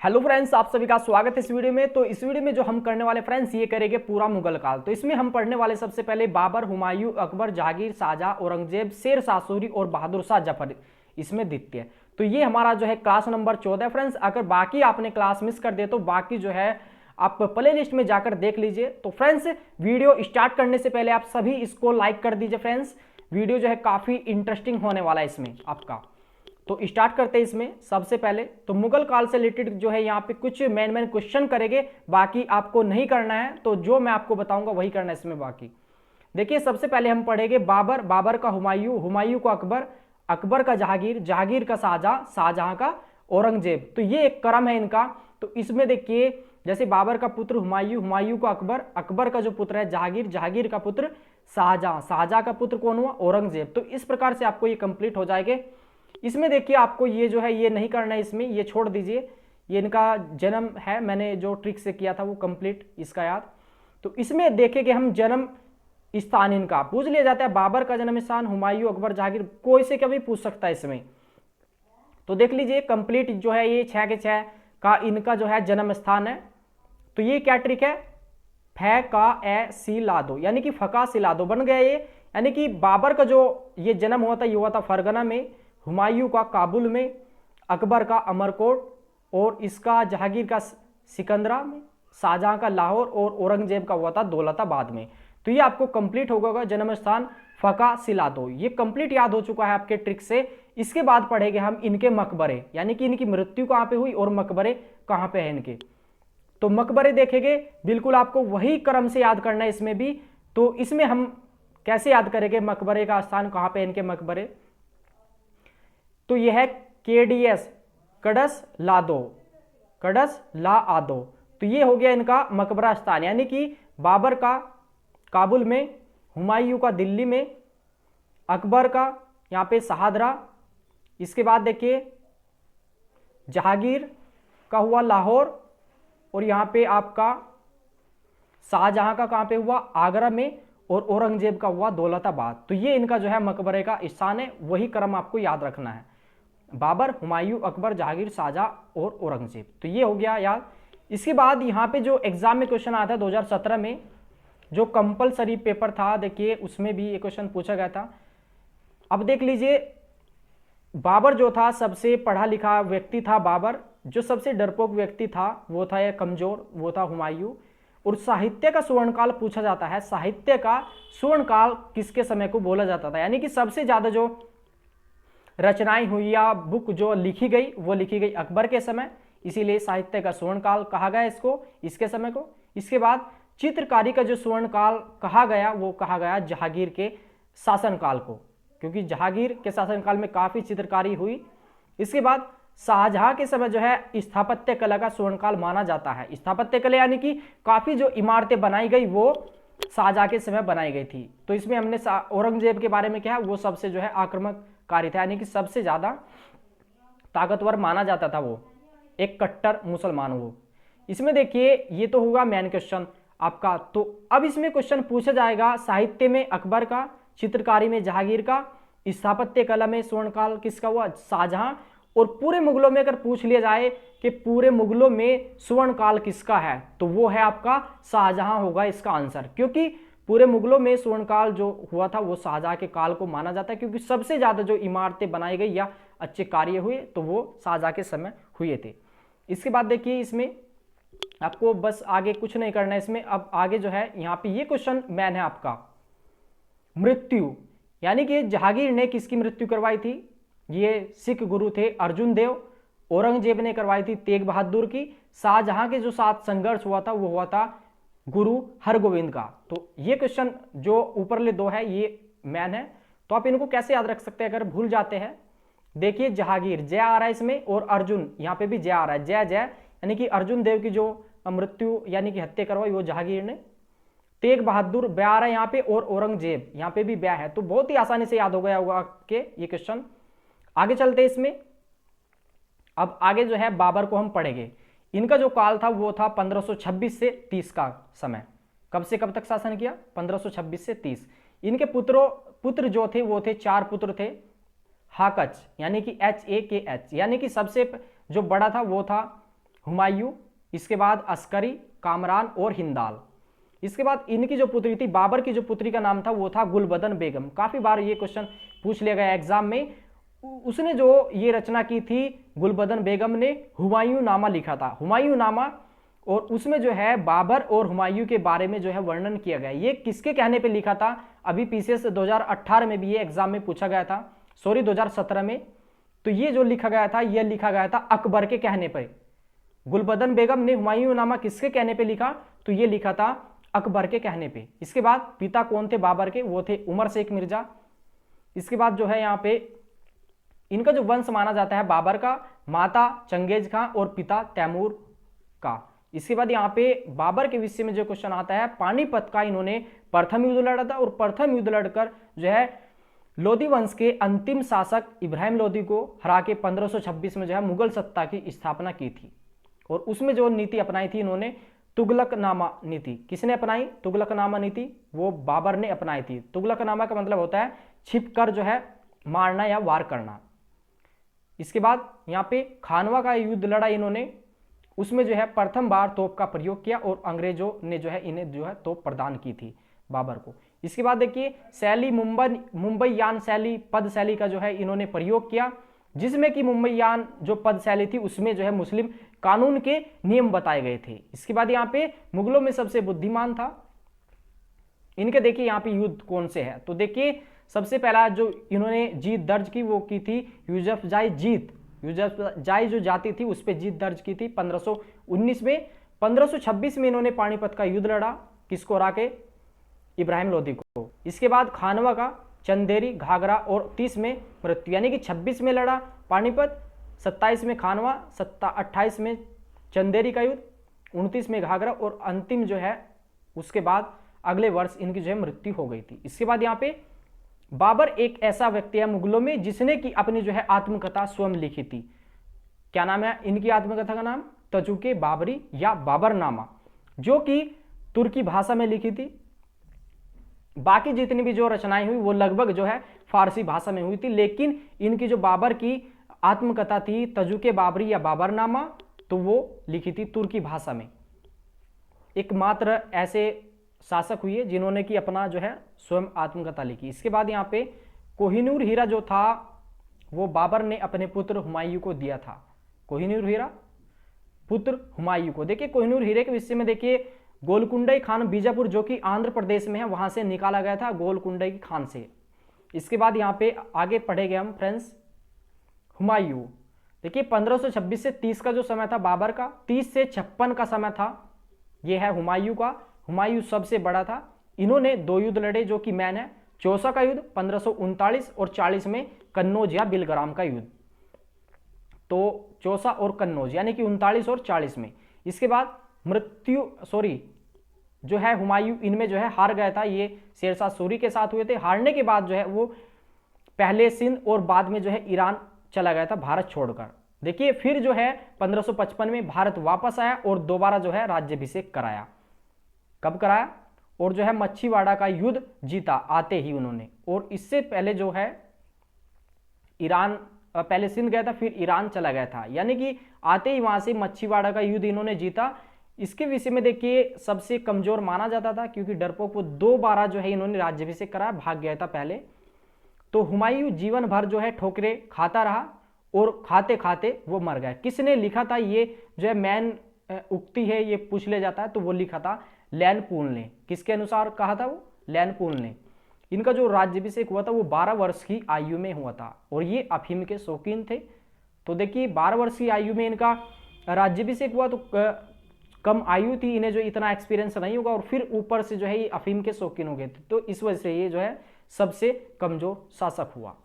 Hello friends, आप सभी का स्वागत है इस वीडियो में। तो इस वीडियो में जो हम करने वाले फ्रेंड्स ये करेंगे पूरा मुगल काल। तो इसमें हम पढ़ने वाले सबसे पहले बाबर, हुमायूं, अकबर, जहांगीर, शाहजहां, औरंगजेब, शेर शाह सूरी और बहादुर शाह जफर, इसमें द्वितीय। तो ये हमारा जो है क्लास नंबर 14 फ्रेंड्स। अगर बाकी आपने क्लास मिस कर दिया तो बाकी जो है आप प्ले लिस्ट में जाकर देख लीजिए। तो फ्रेंड्स वीडियो स्टार्ट करने से पहले आप सभी इसको लाइक कर दीजिए फ्रेंड्स। वीडियो जो है काफी इंटरेस्टिंग होने वाला है इसमें आपका। तो स्टार्ट करते हैं इसमें। सबसे पहले तो मुगल काल से रिलेटेड जो है यहाँ पे कुछ मेन क्वेश्चन करेंगे, बाकी आपको नहीं करना है। तो जो मैं आपको बताऊंगा वही करना है इसमें। बाकी देखिए, सबसे पहले हम पढ़ेंगे बाबर, बाबर का हुमायूं, हुमायूं का अकबर, अकबर का जहांगीर, जहांगीर का शाहजहां, शाहजहां का औरंगजेब। तो ये एक क्रम है इनका। तो इसमें देखिए, जैसे बाबर का पुत्र हुमायूं, हुमायूं का अकबर, अकबर का जो पुत्र है जहांगीर, जहांगीर का पुत्र शाहजहां, शाहजहां का पुत्र कौन हुआ? औरंगजेब। तो इस प्रकार से आपको ये कंप्लीट हो जाएंगे। इसमें देखिए आपको ये जो है ये नहीं करना है, इसमें ये छोड़ दीजिए। ये इनका जन्म है, मैंने जो ट्रिक से किया था वो कंप्लीट इसका याद। तो इसमें देखेंगे हम जन्म स्थान इनका पूछ लिया जाता है। बाबर का जन्म स्थान, हुमायूं, अकबर, जहांगीर, कोई से कभी पूछ सकता है इसमें। तो देख लीजिए कंप्लीट जो है ये 6 के 6 का इनका जो है जन्म स्थान है। तो ये क्या ट्रिक है? फै का ए सी ला दो, यानी कि फका सिला दो बन गया ये। यानी कि बाबर का जो ये जन्म हुआ था ये हुआ था फरगना में, हुमायूं का काबुल में, अकबर का अमरकोट और इसका जहांगीर का सिकंदरा में, शाहजहां का लाहौर और औरंगजेब का हुआ था दौलताबाद में। तो ये आपको कंप्लीट होगा जन्म स्थान फका सिला दो। ये कंप्लीट याद हो चुका है आपके ट्रिक से। इसके बाद पढ़ेंगे हम इनके मकबरे, यानी कि इनकी मृत्यु कहां पे हुई और मकबरे कहां पे है इनके। तो मकबरे देखेंगे, बिल्कुल आपको वही क्रम से याद करना है इसमें भी। तो इसमें हम कैसे याद करेंगे मकबरे का स्थान कहां पे इनके मकबरे? तो यह है केडीएस, कड़स लादो, कड़स ला आदो। तो ये हो गया इनका मकबरा स्थान, यानी कि बाबर का काबुल में, हुमायूं का दिल्ली में, अकबर का यहाँ पे शाहदरा, इसके बाद देखिए जहांगीर का हुआ लाहौर, और यहाँ पे आपका शाहजहां का कहाँ पे हुआ? आगरा में, और औरंगजेब का हुआ दौलताबाद। तो ये इनका जो है मकबरे का स्थान है, वही क्रम आपको याद रखना है। बाबर, हुमायूं, अकबर, जहांगीर, शाहजहां और औरंगजेब। तो ये हो गया याद। इसके बाद यहाँ पे जो एग्जाम में क्वेश्चन आया था 2017 में, जो कंपलसरी पेपर था, देखिए उसमें भी ये क्वेश्चन पूछा गया था। अब देख लीजिए, बाबर जो था सबसे पढ़ा लिखा व्यक्ति था बाबर। जो सबसे डरपोक व्यक्ति था वो था, या कमजोर, वो था हुमायूं। और साहित्य का स्वर्णकाल पूछा जाता है, साहित्य का स्वर्णकाल किसके समय को बोला जाता था? यानी कि सबसे ज्यादा जो रचनाएं हुई या बुक जो लिखी गई वो लिखी गई अकबर के समय, इसीलिए साहित्य का स्वर्णकाल कहा गया इसको, इसके समय को। इसके बाद चित्रकारी का जो स्वर्णकाल कहा गया वो कहा गया जहांगीर के शासनकाल को, क्योंकि जहांगीर के शासनकाल में काफी चित्रकारी हुई। इसके बाद शाहजहां के समय जो है स्थापत्य कला का स्वर्णकाल माना जाता है। स्थापत्य कला यानी कि काफी जो इमारतें बनाई गई वो शाहजहां के समय बनाई गई थी। तो इसमें हमने औरंगजेब के बारे में क्या है, वो सबसे जो है आक्रामककारी था, यानी कि सबसे ज्यादा ताकतवर माना जाता था, वो एक कट्टर मुसलमान वो। इसमें देखिए ये तो होगा मेन क्वेश्चन आपका। तो अब इसमें क्वेश्चन पूछा जाएगा साहित्य में अकबर का, चित्रकारी में जहांगीर का, स्थापत्य कला में स्वर्णकाल किसका हुआ? शाहजहां। और पूरे मुगलों में अगर पूछ लिया जाए कि पूरे मुगलों में स्वर्णकाल किसका है, तो वो है आपका शाहजहां होगा इसका आंसर। क्योंकि पूरे मुगलों में स्वर्णकाल जो हुआ था वो शाहजहां के काल को माना जाता है, क्योंकि सबसे ज्यादा जो इमारतें बनाई गई या अच्छे कार्य हुए तो वो शाहजहां के समय हुए थे। इसके बाद देखिए इसमें आपको बस आगे कुछ नहीं करना है इसमें। अब आगे जो है यहाँ पे ये क्वेश्चन मैन है आपका, मृत्यु, यानी कि जहांगीर ने किसकी मृत्यु करवाई थी? ये सिख गुरु थे अर्जुन देव। औरंगजेब ने करवाई थी तेग बहादुर की। शाहजहां के जो साथ संघर्ष हुआ था वो हुआ था गुरु हरगोविंद का। तो ये क्वेश्चन जो ऊपरले दो है ये मैन है। तो आप इनको कैसे याद रख सकते हैं अगर भूल जाते हैं? देखिए जहांगीर जय आ रहा है इसमें, और अर्जुन यहाँ पे भी जय आ रहा है, जय जय, यानी कि अर्जुन देव की जो मृत्यु यानी कि हत्या करवाई वो जहांगीर ने। तेग बहादुर ब्या आ रहा है यहाँ पे, और औरंगजेब यहाँ पे भी ब्या है। तो बहुत ही आसानी से याद हो गया होगा कि ये क्वेश्चन। आगे चलते हैं इसमें। अब आगे जो है बाबर को हम पढ़ेंगे। इनका जो काल था वो था 1526 से 30 का समय। कब से कब तक शासन किया? 1526 से 30। इनके पुत्र जो थे वो थे 4 पुत्र थे। हाकच यानी कि HAKH, यानी कि सबसे जो बड़ा था वो था हुमायूं, इसके बाद अस्करी, कामरान और हिंदाल। इसके बाद इनकी जो पुत्री थी, बाबर की जो पुत्री का नाम था वो था गुलबदन बेगम। काफी बार ये क्वेश्चन पूछ लिया गया एग्जाम में। उसने जो ये रचना की थी गुलबदन बेगम ने हुमायूं नामा लिखा था, हुमायूं नामा, और उसमें जो है बाबर और हुमायूं के बारे में जो है वर्णन किया गया। ये किसके कहने पे लिखा था? अभी पीसीएस 2018 में भी ये एग्जाम में पूछा गया था, सॉरी 2017 में। तो ये जो लिखा गया था, ये लिखा गया था अकबर के कहने पर। गुलबदन बेगम ने हुमायूं नामा किसके कहने पे लिखा? तो ये लिखा था अकबर के कहने पे। इसके बाद पिता कौन थे बाबर के? वो थे उमर शेख मिर्जा। इसके बाद जो है यहाँ पे इनका जो वंश माना जाता है बाबर का, माता चंगेज खां और पिता तैमूर का। इसके बाद यहाँ पे बाबर के विषय में जो क्वेश्चन आता है, पानीपत का इन्होंने प्रथम युद्ध लड़ा था और प्रथम युद्ध लड़कर जो है लोधी वंश के अंतिम शासक इब्राहिम लोधी को हरा के 1526 में जो है मुगल सत्ता की स्थापना की थी। और उसमें जो नीति अपनाई थी इन्होंने तुगलकनामा नीति। किसने अपनाई? तुगलकनामा नीति वो बाबर ने अपनाई थी। तुगलकनामा का मतलब होता है छिप कर जो है मारना या वार करना। इसके बाद यहाँ पे खानवा का युद्ध लड़ा इन्होंने, उसमें जो है प्रथम बार तोप का प्रयोग किया और अंग्रेजों ने जो है इन्हें जो है तोप प्रदान की थी बाबर को। इसके बाद देखिए शैली मुंबई यान शैली, पद शैली का जो है इन्होंने प्रयोग किया, जिसमें कि मुंबई यान जो पद शैली थी उसमें जो है मुस्लिम कानून के नियम बताए गए थे। इसके बाद यहाँ पे मुगलों में सबसे बुद्धिमान था इनके, देखिए यहाँ पे युद्ध कौन से है? तो देखिए सबसे पहला जो इन्होंने जीत दर्ज की वो की थी यूसुफजाई जीत। यूसुफजाई जो जाति थी उस पर जीत दर्ज की थी 1519 में। 1526 में इन्होंने पानीपत का युद्ध लड़ा, किसको हरा के? इब्राहिम लोधी को। इसके बाद खानवा का, चंदेरी, घाघरा और 30 में मृत्यु, यानी कि 26 में लड़ा पानीपत, 27 में खानवा, 28 में चंदेरी का युद्ध, 29 में घाघरा और अंतिम जो है उसके बाद अगले वर्ष इनकी जो है मृत्यु हो गई थी। इसके बाद यहाँ पे बाबर एक ऐसा व्यक्ति है मुगलों में जिसने की अपनी जो है आत्मकथा स्वयं लिखी थी। क्या नाम है इनकी आत्मकथा का नाम? तजुके बाबरी या बाबरनामा, जो कि तुर्की भाषा में लिखी थी। बाकी जितनी भी जो रचनाएं हुई वो लगभग जो है फारसी भाषा में हुई थी, लेकिन इनकी जो बाबर की आत्मकथा थी तजुके बाबरी या बाबरनामा, तो वो लिखी थी तुर्की भाषा में। एकमात्र ऐसे शासक हुए जिन्होंने कि अपना जो है स्वयं आत्मकथा लिखी। इसके बाद यहाँ पे कोहिनूर हीरा जो था वो बाबर ने अपने पुत्र हुमायूं को दिया था। कोहिनूर हीरा पुत्र हुमायूं को। देखिए कोहिनूर हीरे के विषय में देखिए गोलकुंडई खान बीजापुर जो कि आंध्र प्रदेश में है वहां से निकाला गया था, गोलकुंडई खान से। इसके बाद यहाँ पे आगे पढ़ेंगे हम फ्रेंड्स हुमायूं। देखिए 1526 से 30 का जो समय था बाबर का, 30 से 56 का समय था ये है हुमायूं का। हुमायूं सबसे बड़ा था। इन्होंने दो युद्ध लड़े जो कि मैन है, चौसा का युद्ध 1539 और 40 में कन्नौज या बिलग्राम का युद्ध। तो चौसा और कन्नौज यानी कि 39 और 40 में। इसके बाद जो है हुमायूं इनमें जो है हार गया था, ये शेरशाह सूरी के साथ हुए थे। हारने के बाद जो है वो पहले सिंध और बाद में जो है ईरान चला गया था भारत छोड़कर। देखिए फिर जो है 1555 में भारत वापस आया और दोबारा जो है राज्याभिषेक कराया। कब कराया? और जो है मच्छीवाड़ा का युद्ध जीता आते ही उन्होंने। और इससे पहले जो है ईरान, पहले सिंध गया था फिर ईरान चला गया था, यानी कि आते ही वहां से मच्छीवाड़ा का युद्ध इन्होंने जीता। इसके विषय में देखिए सबसे कमजोर माना जाता था क्योंकि डरपोक को 2 बार जो है इन्होंने राज्याभिषेक कराया, भाग गया था पहले। तो हुमायूं जीवन भर जो है ठोकरे खाता रहा और खाते खाते वो मर गया। किसने लिखा था ये जो है मैन उक्ति है, ये पूछ लिया जाता है, तो वो लिखा था लैनपूल ने। किसके अनुसार कहा था वो? लैनपूल ने। इनका जो राज्याभिषेक हुआ था वो 12 वर्ष की आयु में हुआ था और ये अफीम के शौकीन थे। तो देखिए 12 वर्ष की आयु में इनका राज्याभिषेक हुआ, तो कम आयु थी, इन्हें जो इतना एक्सपीरियंस नहीं होगा और फिर ऊपर से जो है ये अफीम के शौकीन हो गए थे, तो इस वजह से ये जो है सबसे कमजोर शासक हुआ।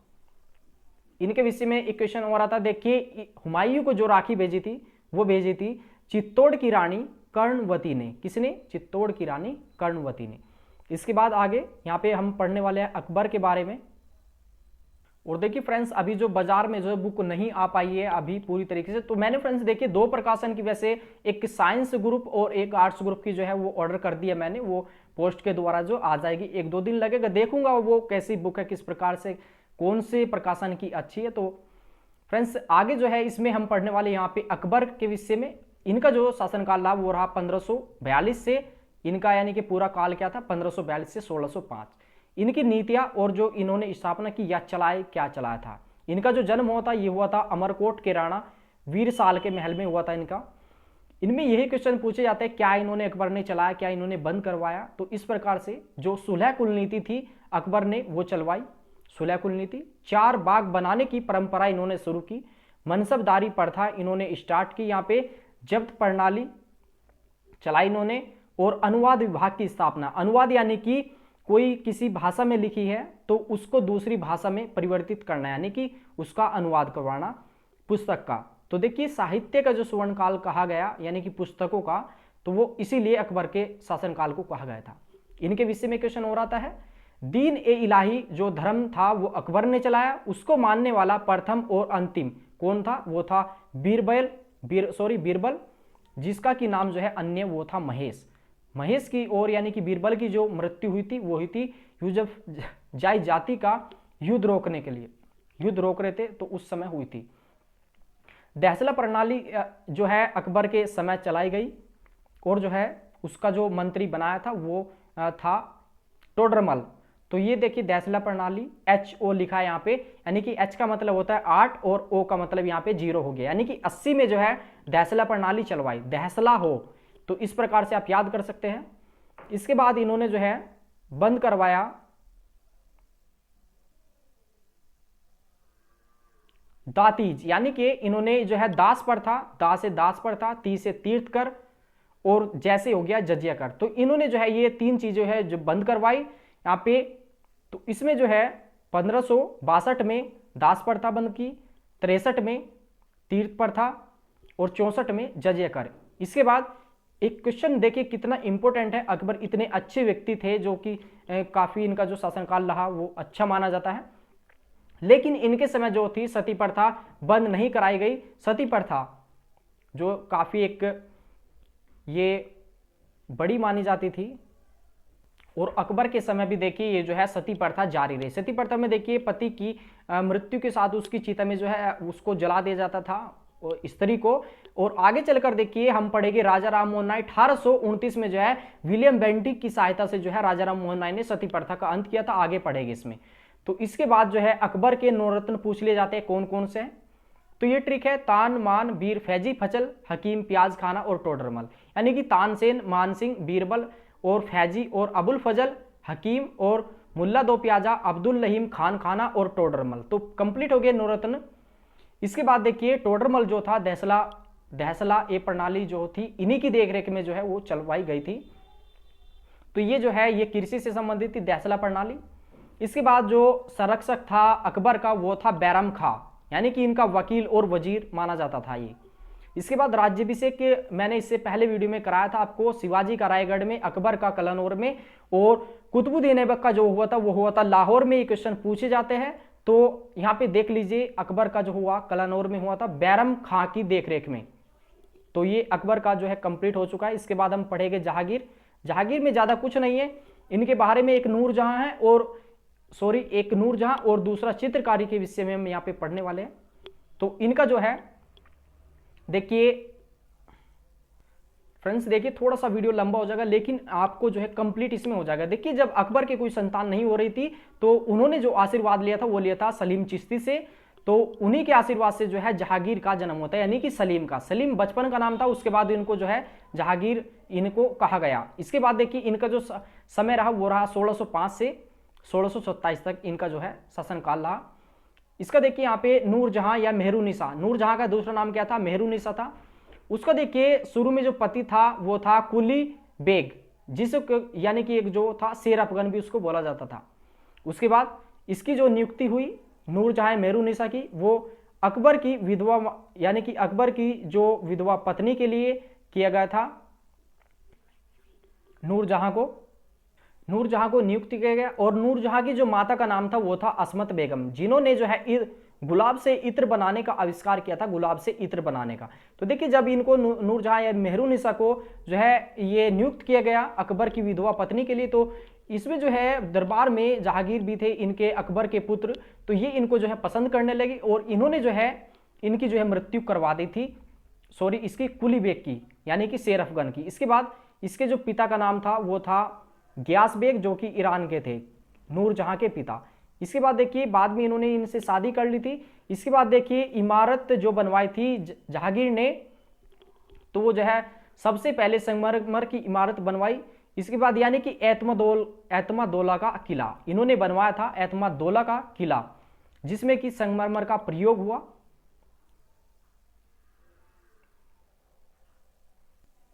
इनके विषय में एक क्वेश्चन हो रहा था। देखिए हुमायूं को जो राखी भेजी थी वो भेजी थी चित्तौड़ की रानी कर्णवती ने। किसने? चित्तौड़ की रानी कर्णवती ने। इसके बाद आगे यहाँ पे हम पढ़ने वाले हैं अकबर के बारे में। और देखिए फ्रेंड्स अभी जो बाजार में जो बुक नहीं आ पाई है अभी पूरी तरीके से, तो मैंने फ्रेंड्स देखिए 2 प्रकाशन की वैसे एक साइंस ग्रुप और एक आर्ट्स ग्रुप की जो है वो ऑर्डर कर दिया मैंने, वो पोस्ट के द्वारा जो आ जाएगी। 1-2 दिन लगेगा, देखूंगा वो कैसी बुक है, किस प्रकार से, कौन से प्रकाशन की अच्छी है। तो फ्रेंड्स आगे जो है इसमें हम पढ़ने वाले यहाँ पे अकबर के विषय में इनका जो शासनकाल रहा वो रहा 1542 से, इनका यानी कि पूरा काल क्या था 1542 से 1605। इनकी नीतियां और जो इन्होंने स्थापना की या चलाए क्या चलाया था। इनका जो जन्म हुआ था ये हुआ था अमरकोट के राणा वीरसाल के महल में हुआ था इनका। इनमें यही क्वेश्चन पूछे जाते हैं क्या इन्होंने अकबर ने चलाया, क्या इन्होंने बंद करवाया। तो इस प्रकार से जो सुलह कुल नीति थी अकबर ने वो चलवाई, सुलह कुल नीति। 4 बाग बनाने की परंपरा इन्होंने शुरू की, मनसबदारी प्रथा इन्होंने स्टार्ट की, यहाँ पे जब्त प्रणाली चलाई इन्होंने, और अनुवाद विभाग की स्थापना। अनुवाद यानी कि कोई किसी भाषा में लिखी है तो उसको दूसरी भाषा में परिवर्तित करना, यानी कि उसका अनुवाद करवाना पुस्तक का। तो देखिए साहित्य का जो स्वर्ण काल कहा गया यानी कि पुस्तकों का, तो वो इसीलिए अकबर के शासनकाल को कहा गया था। इनके विषय में क्वेश्चन हो रहा है। दीन ए इलाही जो धर्म था वो अकबर ने चलाया, उसको मानने वाला प्रथम और अंतिम कौन था, वो था बीरबल, जिसका की नाम जो है अन्य वो था महेश की ओर, यानी कि बीरबल की जो मृत्यु हुई थी वो हुई थी यूसुफजाई जाति का युद्ध रोकने के लिए, युद्ध रोक रहे थे तो उस समय हुई थी। दहसला प्रणाली जो है अकबर के समय चलाई गई, और जो है उसका जो मंत्री बनाया था वो था टोडरमल। तो ये देखिए दहसला प्रणाली, HO लिखा है यहाँ पे, यानी कि H का मतलब होता है 8 और O का मतलब यहाँ पे 0 हो गया, यानी कि 80 में जो है दहसला प्रणाली चलवाई, दहसला हो, तो इस प्रकार से आप याद कर सकते हैं। इसके बाद इन्होंने जो है बंद करवाया दातीज, यानी कि इन्होंने जो है दास प्रथा, दा से दास प्रथा, ती से तीर्थकर, और जैसे हो गया जजिया कर। तो इन्होंने जो है ये 3 चीजें है जो बंद करवाई यहाँ पे। तो इसमें जो है 1562 में दास प्रथा बंद की, 63 में तीर्थ प्रथा, और 64 में जजिया कर। इसके बाद एक क्वेश्चन देखिए कितना इंपॉर्टेंट है, अकबर इतने अच्छे व्यक्ति थे जो कि काफी इनका जो शासनकाल रहा वो अच्छा माना जाता है, लेकिन इनके समय जो थी सती प्रथा बंद नहीं कराई गई। सती प्रथा जो काफी एक ये बड़ी मानी जाती थी, और अकबर के समय भी देखिए ये जो है सती प्रथा जारी रही। सती प्रथा में देखिए पति की मृत्यु के साथ उसकी चिता में जो है उसको जला दिया जाता था और स्त्री को। और आगे चलकर देखिए हम पढ़ेंगे राजा राम मोहन राय 1829 में जो है विलियम बेंटिक की सहायता से जो है राजा राम मोहन राय ने सती प्रथा का अंत किया था। आगे पढ़ेंगे इसमें। तो इसके बाद जो है अकबर के नवरत्न पूछ लिए जाते हैं कौन कौन से हैं। तो ये ट्रिक है तान मान बीर फैजी फचल हकीम प्याज खाना और टोडरमल, यानी कि तानसेन मानसिंह बीरबल और फैजी और अबुल फजल हकीम और मुल्ला दो प्याजा अब्दुल रहीम खान खाना और टोडरमल। तो कंप्लीट हो गए नवरत्न। इसके बाद देखिए टोडरमल जो था दहसला ए प्रणाली जो थी इन्हीं की देखरेख में जो है वो चलवाई गई थी। तो ये जो है ये कृषि से संबंधित थी दहसला प्रणाली। इसके बाद जो संरक्षक था अकबर का वो था बैरम खां, यानी कि इनका वकील और वजीर माना जाता था ये। इसके बाद राज्याभिषेक के मैंने इससे पहले वीडियो में कराया था आपको, शिवाजी का रायगढ़ में, अकबर का कलानौर में, और कुतुबुद्दीन ऐबक का जो हुआ था वो हुआ था लाहौर में। ये क्वेश्चन पूछे जाते हैं। तो यहाँ पे देख लीजिए अकबर का जो हुआ कलानौर में हुआ था बैरम खां की देखरेख में। तो ये अकबर का जो है कंप्लीट हो चुका है। इसके बाद हम पढ़ेंगे जहांगीर। जहांगीर में ज्यादा कुछ नहीं है, इनके बारे में एक नूरजहां है और एक नूरजहां और दूसरा चित्रकारी के विषय में हम यहाँ पे पढ़ने वाले हैं। तो इनका जो है देखिए फ्रेंड्स, देखिए थोड़ा सा वीडियो लंबा हो जाएगा लेकिन आपको जो है कंप्लीट इसमें हो जाएगा। देखिए जब अकबर के कोई संतान नहीं हो रही थी तो उन्होंने जो आशीर्वाद लिया था वो लिया था सलीम चिश्ती से। तो उन्हीं के आशीर्वाद से जो है जहांगीर का जन्म होता है, यानी कि सलीम का। सलीम बचपन का नाम था, उसके बाद इनको जो है जहांगीर इनको कहा गया। इसके बाद देखिए इनका जो समय रहा वो रहा 1605 से 1627 तक इनका जो है शासनकाल रहा। इसका देखिए यहाँ पे नूरजहां या मेहरुनिसा, नूरजहां का दूसरा नाम क्या था, मेहरुनिसा था। उसका देखिए शुरू में जो पति था वो था कुली बेग, जिसको यानी कि एक जो था शेर अफगन भी उसको बोला जाता था। उसके बाद इसकी जो नियुक्ति हुई नूरजहां मेहरुनिसा की, वो अकबर की विधवा यानी कि अकबर की जो विधवा पत्नी के लिए किया गया था। नूरजहां को नियुक्त किया गया। और नूरजहां की जो माता का नाम था वो था अस्मत बेगम, जिन्होंने जो है गुलाब से इत्र बनाने का आविष्कार किया था, गुलाब से इत्र बनाने का। तो देखिए जब इनको नूरजहां या मेहरुनिसा को जो है ये नियुक्त किया गया अकबर की विधवा पत्नी के लिए, तो इसमें जो है दरबार में जहांगीर भी थे इनके अकबर के पुत्र, तो ये इनको जो है पसंद करने लगे और इन्होंने जो है इनकी जो है मृत्यु करवा दी थी सॉरी इसकी कुली बेग की, यानी कि शेर अफगन की। इसके बाद इसके जो पिता का नाम था वो था गियास बेग, जो कि ईरान के थे, नूरजहां के पिता। इसके बाद देखिए बाद में इन्होंने इनसे शादी कर ली थी। इसके बाद देखिए इमारत जो बनवाई थी जहांगीर ने, तो वो जो है सबसे पहले संगमरमर की इमारत बनवाई। इसके बाद यानी कि एतमादौला का किला इन्होंने बनवाया था, एतमादौला का किला, जिसमें कि संगमरमर का प्रयोग हुआ।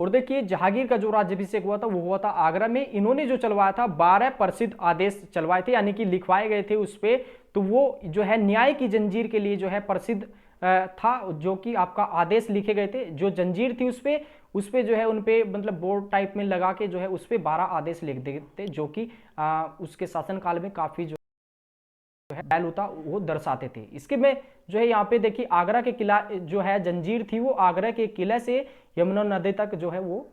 और देखिए जहांगीर का जो राज्याभिषेक हुआ था वो हुआ था आगरा में। इन्होंने जो चलवाया था 12 प्रसिद्ध आदेश चलवाए थे, यानी कि लिखवाए गए थे उस पर। तो वो जो है न्याय की जंजीर के लिए जो है प्रसिद्ध था, जो कि आपका आदेश लिखे गए थे। जो जंजीर थी उस पे जो है उन पे मतलब बोर्ड टाइप में लगा के जो है उस पे 12 आदेश लिख देते, जो कि उसके शासनकाल में काफी जो है होता वो दर्शाते थे। इसके में जो है यहाँ पे देखिए आगरा के किला जो है जंजीर थी, वो आगरा के किले से यमुना नदी तक जो है वो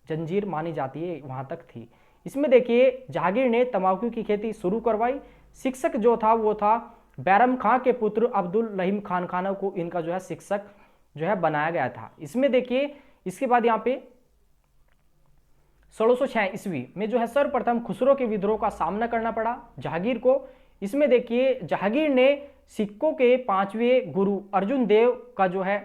जंजीर मानी जाती है, वहां तक थी। इसमें देखिए जहांगीर ने तंबाकू की खेती शुरू करवाई। शिक्षक जो था वो था बैरम खां के पुत्र अब्दुल रहीम खान खाना को इनका जो है शिक्षक जो है बनाया गया था। इसमें देखिए इसके बाद यहाँ पे 1606 ईस्वी में जो है सर्वप्रथम खुसरो के विद्रोह का सामना करना पड़ा जहांगीर को। इसमें देखिए जहांगीर ने सिखों के 5वें गुरु अर्जुन देव का जो है,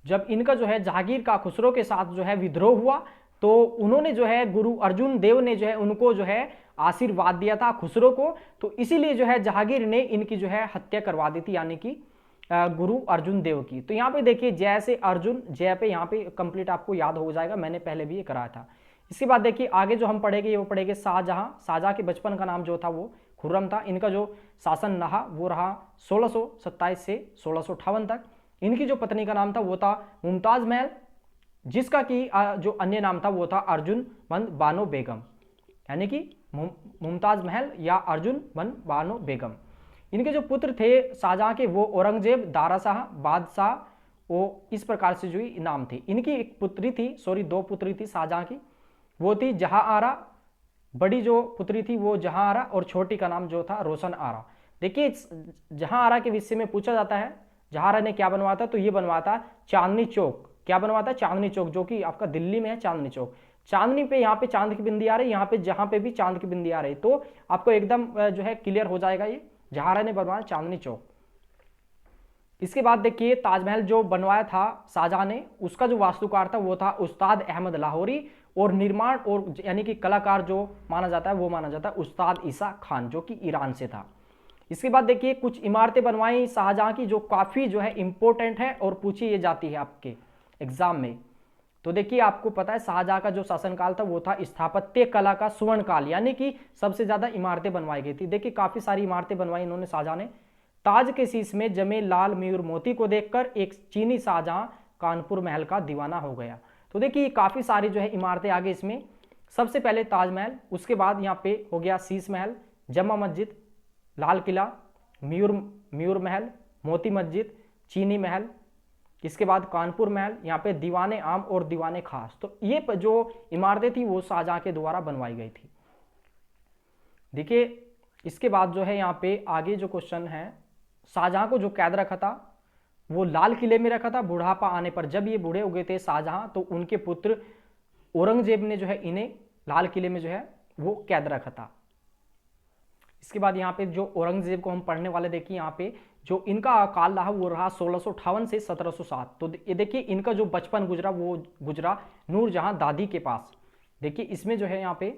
जब इनका जो है जहांगीर का खुसरो के साथ जो है विद्रोह हुआ, तो उन्होंने जो है गुरु अर्जुन देव ने जो है उनको जो है आशीर्वाद दिया था खुसरो को। तो इसीलिए जो है जहांगीर ने इनकी जो है हत्या करवा दी थी, यानी कि गुरु अर्जुन देव की। तो यहाँ पे देखिए जय से अर्जुन, जय पे यहाँ पे कंप्लीट आपको याद हो जाएगा, मैंने पहले भी ये कराया था। इसके बाद देखिए आगे जो हम पढ़ेंगे वो पढ़ेंगे शाहजहां। शाहजहां के बचपन का नाम जो था वो खुर्रम था। इनका जो शासन रहा वो रहा 1627 से 1658 तक। इनकी जो पत्नी का नाम था वो था मुमताज महल, जिसका कि जो अन्य नाम था वो था अर्जुन बंद बानो बेगम, यानी कि मुमताज महल या अर्जुन बन बानो बेगम। इनके जो पुत्र थे शाहजहां के वो औरंगजेब, दारा शाह, बादशाह, वो इस प्रकार से जो नाम थे। इनकी एक पुत्री थी, सॉरी 2 पुत्री थी शाहजहां की, वो थी जहां आरा। बड़ी जो पुत्री थी वो जहां आरा, और छोटी का नाम जो था रोशन आरा। देखिए जहां आरा के विषय में पूछा जाता है, जहां आरा ने क्या बनवाया था, तो ये बनवाया था चांदनी चौक। क्या बनवाता है? चांदनी चौक, जो कि आपका दिल्ली में है चांदनी चौक। चांदनी पे यहाँ पे चांद की बिंदी आ रही है, यहाँ पे जहां पे भी चांद की बिंदी आ रही, तो आपको एकदम जो है क्लियर हो जाएगा ये जहां आरा ने बनवाया चांदनी चौक। इसके बाद देखिए ताजमहल जो बनवाया था शाहजहां ने, उसका जो वास्तुकार था वो था उस्ताद अहमद लाहौरी, और निर्माण और यानी कि कलाकार जो माना जाता है वो माना जाता है उस्ताद ईसा खान, जो कि ईरान से था। इसके बाद देखिए कुछ इमारतें बनवाई शाहजहां की, जो काफी जो है इंपॉर्टेंट है और पूछी ये जाती है आपके एग्जाम में। तो देखिए आपको पता है शाहजहां का जो शासनकाल था वो था स्थापत्य कला का सुवर्ण काल, यानी कि सबसे ज्यादा इमारतें बनवाई गई थी। देखिए काफी सारी इमारतें बनवाई इन्होंने शाहजहां ने। ताज के शीश में जमे लाल मयूर मोती को देखकर एक चीनी शाहजहां कानपुर महल का दीवाना हो गया। तो देखिए काफी सारी जो है इमारतें आगे इसमें। सबसे पहले ताजमहल, उसके बाद यहाँ पे हो गया शीश महल, जमा मस्जिद, लाल किला, मयूर महल, मोती मस्जिद, चीनी महल, इसके बाद कानपुर महल, यहाँ पे दीवाने आम और दीवाने खास। तो ये जो इमारतें थी वो शाहजहां के द्वारा बनवाई गई थी। देखिए इसके बाद जो है यहाँ पे आगे जो क्वेश्चन है, शाहजहां को जो कैद रखा था वो लाल किले में रखा था। बुढ़ापा आने पर जब ये बूढ़े हो गए थे शाहजहां, तो उनके पुत्र औरंगजेब ने जो है इन्हें लाल किले में जो है वो कैद रखा था। इसके बाद यहाँ पे जो औरंगजेब को हम पढ़ने वाले, देखिए यहाँ पे जो इनका काल रहा वो रहा 1658 से 1707। तो ये देखिए इनका जो बचपन गुजरा वो गुजरा नूरजहां दादी के पास। देखिए इसमें जो है यहाँ पे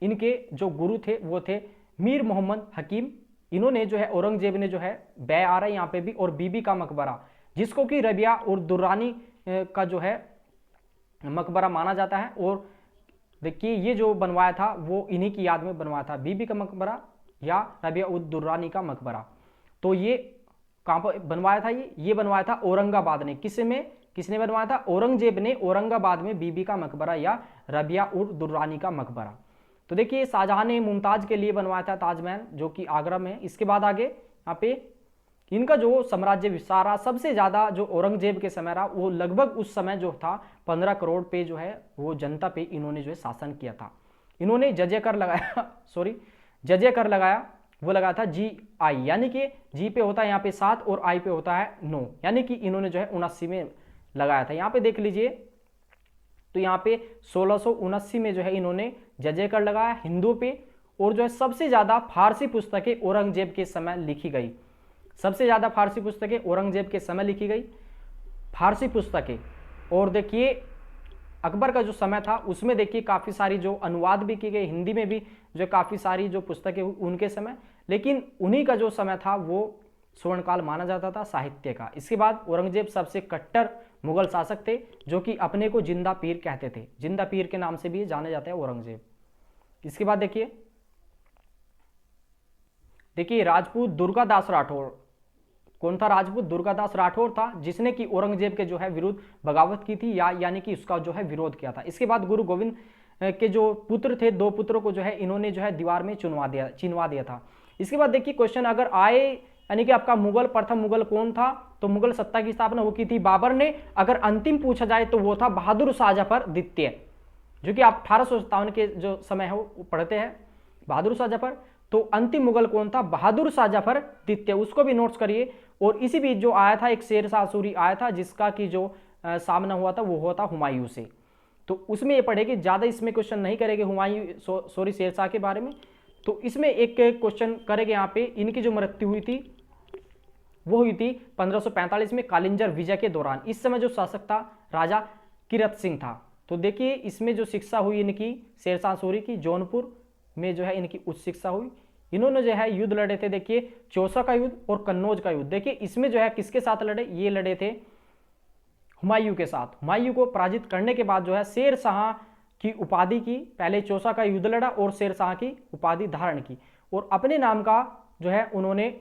इनके जो गुरु थे वो थे मीर मोहम्मद हकीम। इन्होंने जो है औरंगजेब ने जो है बै आ रहा है यहाँ पे भी, और बीबी का मकबरा, जिसको कि रबिया और दुर्रानी का जो है मकबरा माना जाता है। और देखिए ये जो बनवाया था वो इन्हीं की याद में बनवाया था, बीबी का मकबरा या रबिया उद दुर्रानी का मकबरा। तो ये कहाँ पर बनवाया था? ये बनवाया था औरंगाबाद ने। किसने बनवाया था? औरंगजेब ने औरंगाबाद में बीबी का मकबरा या रबिया उद दुर्रानी का मकबरा। तो देखिए शाहजहां ने मुमताज के लिए बनवाया था ताजमहल, जो कि आगरा में है। इसके बाद आगे यहाँ पे इनका जो साम्राज्य विस्तार रहा सबसे ज्यादा जो औरंगजेब के समय रहा, वो लगभग उस समय जो था 15 करोड़ पे जो है वो जनता पे इन्होंने जो है शासन किया था। इन्होंने जजिया कर लगाया जजिया कर लगाया वो लगाया था GI, यानी कि जी पे होता है यहाँ पे 7 और आई पे होता है 9, यानी कि इन्होंने जो है 79 में लगाया था। यहाँ पे देख लीजिए तो यहाँ पे 1679 में जो है इन्होंने जय कर लगाया हिंदू पे। और जो है सबसे ज्यादा फारसी पुस्तकें औरंगजेब के समय लिखी गई, सबसे ज्यादा फारसी पुस्तकें औरंगजेब के समय लिखी गई, फारसी पुस्तकें। और देखिए अकबर का जो समय था उसमें देखिए काफ़ी सारी जो अनुवाद भी की गई, हिंदी में भी जो काफ़ी सारी जो पुस्तकें उनके समय, लेकिन उन्हीं का जो समय था वो स्वर्णकाल माना जाता था साहित्य का। इसके बाद औरंगजेब सबसे कट्टर मुगल शासक थे जो कि अपने को जिंदा पीर कहते थे, जिंदा पीर के नाम से भी जाने जाते हैं औरंगजेब। इसके बाद देखिए राजपूत दुर्गादास राठौर, कौन था राजपूत? दुर्गादास राठौर था, जिसने कि औरंगजेब के जो है विरुद्ध बगावत की थी, यानी कि उसका जो है विरोध किया था। इसके बाद गुरु गोविंद के जो पुत्र थे, 2 पुत्रों को जो है इन्होंने जो है दीवार में चिनवा दिया था। इसके बाद देखिए क्वेश्चन अगर आए, यानी कि आपका मुगल प्रथम मुगल कौन था, तो मुगल सत्ता की स्थापना वो की थी बाबर ने। अगर अंतिम पूछा जाए तो वो था बहादुर शाह जफर द्वितीय, जो कि आप 1857 के जो समय है वो पढ़ते हैं, बहादुर शाह जफर। तो अंतिम मुगल कौन था? बहादुर शाह जफर द्वितीय, उसको भी नोट्स करिए। और इसी बीच जो आया था एक शेर शाह सूरी आया था, जिसका कि जो सामना हुआ था वो हुआ था हुमायूं से। तो उसमें ये पढ़ेगी, ज़्यादा इसमें क्वेश्चन नहीं करेंगे हुमायूं सॉरी शेर शाह के बारे में। तो इसमें एक क्वेश्चन करेंगे यहाँ पे, इनकी जो मृत्यु हुई थी वो हुई थी 1545 में कालिंजर विजय के दौरान। इस समय जो शासक था राजा किरत सिंह था। तो देखिए इसमें जो शिक्षा हुई इनकी शेर शाह सूरी की, जौनपुर में जो है इनकी उच्च शिक्षा हुई। इन्होंने जो है युद्ध लड़े थे, देखिए चौसा का युद्ध और कन्नौज का युद्ध। देखिए इसमें जो है किसके साथ लड़े? ये लड़े थे हुमायूं के साथ। हुमायूं को पराजित करने के बाद जो है शेर शाह की उपाधि की, पहले चौसा का युद्ध लड़ा और शेर शाह की उपाधि धारण की। और अपने नाम का जो है उन्होंने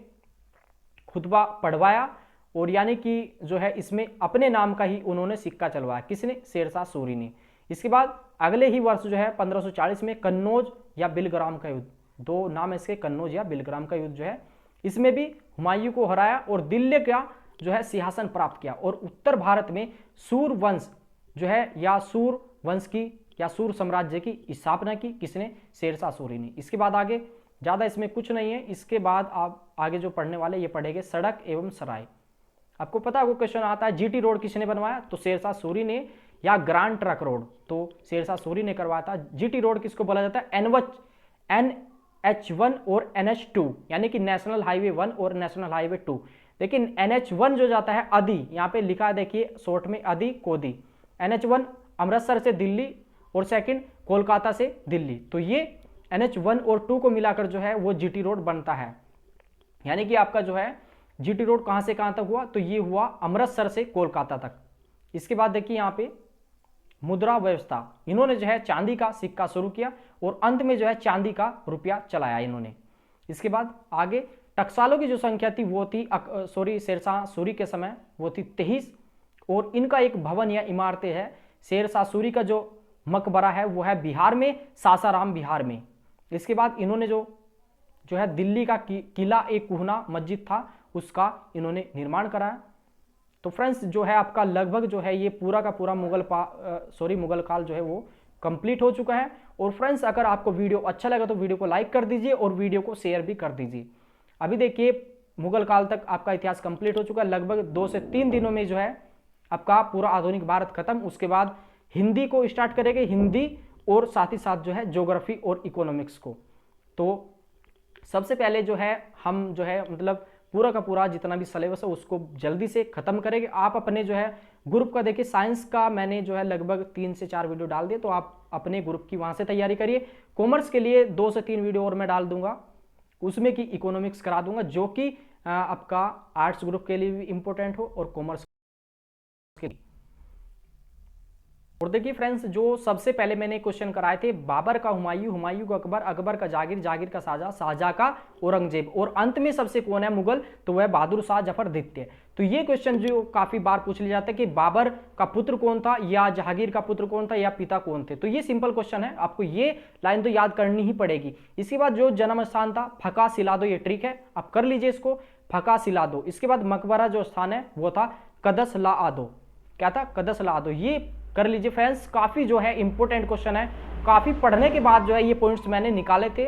खुतबा पढ़वाया, और यानी कि जो है इसमें अपने नाम का ही उन्होंने सिक्का चलवाया। किसने? शेर शाह सूरी ने। इसके बाद अगले ही वर्ष जो है 1540 में कन्नौज या बिलग्राम का युद्ध, 2 नाम इसके, कन्नौज या बिलग्राम का युद्ध जो है, इसमें भी हुमायूं को हराया और दिल्ली का जो है सिंहासन प्राप्त किया। और उत्तर भारत में सूर वंश जो है या सूर वंश की या सूर साम्राज्य की स्थापना की, किसने? शेर शाह सूरी ने। इसके बाद आगे ज़्यादा इसमें कुछ नहीं है। इसके बाद आप आगे जो पढ़ने वाले ये पढ़ेंगे सड़क एवं सराय। आपको पता है वो क्वेश्चन आता है GT रोड किसने बनवाया? तो शेर शाह सूरी ने। या ग्रांड ट्रक रोड, तो शेर शाह सूरी ने करवाया था। GT रोड किसको बोला जाता है? NH1 और NH2, यानी कि नेशनल हाईवे 1 और नेशनल हाईवे 2। लेकिन NH1 जो जाता है अदी, यहाँ पे लिखा है देखिए शॉर्ट में अदी कोदी। NH1 अमृतसर से दिल्ली और सेकंड कोलकाता से दिल्ली। तो ये NH1 और 2 को मिलाकर जो है वो GT रोड बनता है। यानी कि आपका जो है GT रोड कहाँ से कहाँ तक हुआ? तो ये हुआ अमृतसर से कोलकाता तक। इसके बाद देखिए यहाँ पे मुद्रा व्यवस्था, इन्होंने जो है चांदी का सिक्का शुरू किया और अंत में जो है चांदी का रुपया चलाया इन्होंने। इसके बाद आगे टकसालों की जो संख्या थी वो थी शेर शाह सूरी के समय वो थी 23। और इनका एक भवन या इमारतें है। शेर शाह सूरी का जो मकबरा है वो है बिहार में, सासाराम बिहार में। इसके बाद इन्होंने जो है दिल्ली का किला एक कुहना मस्जिद था उसका इन्होंने निर्माण कराया। तो फ्रेंड्स जो है आपका लगभग जो है ये पूरा का पूरा मुगल काल जो है वो कंप्लीट हो चुका है। और फ्रेंड्स अगर आपको वीडियो अच्छा लगा तो वीडियो को लाइक कर दीजिए और वीडियो को शेयर भी कर दीजिए। अभी देखिए मुगल काल तक आपका इतिहास कंप्लीट हो चुका है। लगभग 2 से 3 दिनों में जो है आपका पूरा आधुनिक भारत खत्म। उसके बाद हिंदी को स्टार्ट करेंगे, हिंदी और साथ ही साथ जो है ज्योग्राफी और इकोनॉमिक्स को। तो सबसे पहले जो है हम जो है मतलब पूरा का पूरा जितना भी सिलेबस है उसको जल्दी से खत्म करेंगे। आप अपने जो है ग्रुप का देखिए, साइंस का मैंने जो है लगभग 3 से 4 वीडियो डाल दिए, तो आप अपने ग्रुप की वहां से तैयारी करिए। कॉमर्स के लिए 2 से 3 वीडियो और मैं डाल दूंगा, उसमें की इकोनॉमिक्स करा दूंगा, जो कि आपका आर्ट्स ग्रुप के लिए भी इंपॉर्टेंट हो और कॉमर्स के लिए। और देखिए फ्रेंड्स जो सबसे पहले मैंने क्वेश्चन कराए थे, बाबर का हुमायूं, हुमायूं का अकबर, अकबर का जागीर, जागीर का शाहजहां, शाहजहां का औरंगजेब, और अंत में सबसे कौन है मुगल? तो वह बहादुर शाह जफर द्वितीय। तो ये क्वेश्चन जो काफी बार पूछ लिया जाता है कि बाबर का पुत्र कौन था या जहांगीर का पुत्र कौन था या पिता कौन थे। तो ये सिंपल क्वेश्चन है, आपको ये लाइन तो याद करनी ही पड़ेगी। इसके बाद जो जन्म स्थान था फका सिलादो, ये ट्रिक है, आप कर लीजिए इसको, फका सिलादो। इसके बाद मकबरा जो स्थान है वो था कदस ला आदो। क्या था? कदस ला आदो। ये कर लीजिए फ्रेंड्स, काफी जो है इंपॉर्टेंट क्वेश्चन है, काफी पढ़ने के बाद जो है ये पॉइंट्स मैंने निकाले थे।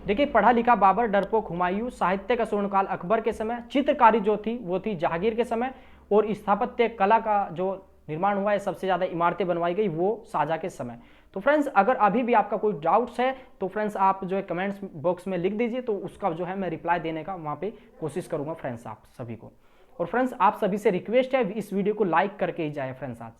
देखिए पढ़ा लिखा बाबर, डरपोक हुमायूं, साहित्य का स्वर्णकाल अकबर के समय, चित्रकारी जो थी वो थी जहांगीर के समय, और स्थापत्य कला का जो निर्माण हुआ है, सबसे ज़्यादा इमारतें बनवाई गई वो शाहजहां के समय। तो फ्रेंड्स अगर अभी भी आपका कोई डाउट्स है तो फ्रेंड्स आप जो है कमेंट्स बॉक्स में लिख दीजिए, तो उसका जो है मैं रिप्लाई देने का वहाँ पे कोशिश करूँगा फ्रेंड्स आप सभी को। और फ्रेंड्स आप सभी से रिक्वेस्ट है इस वीडियो को लाइक करके ही जाए फ्रेंड्स आज।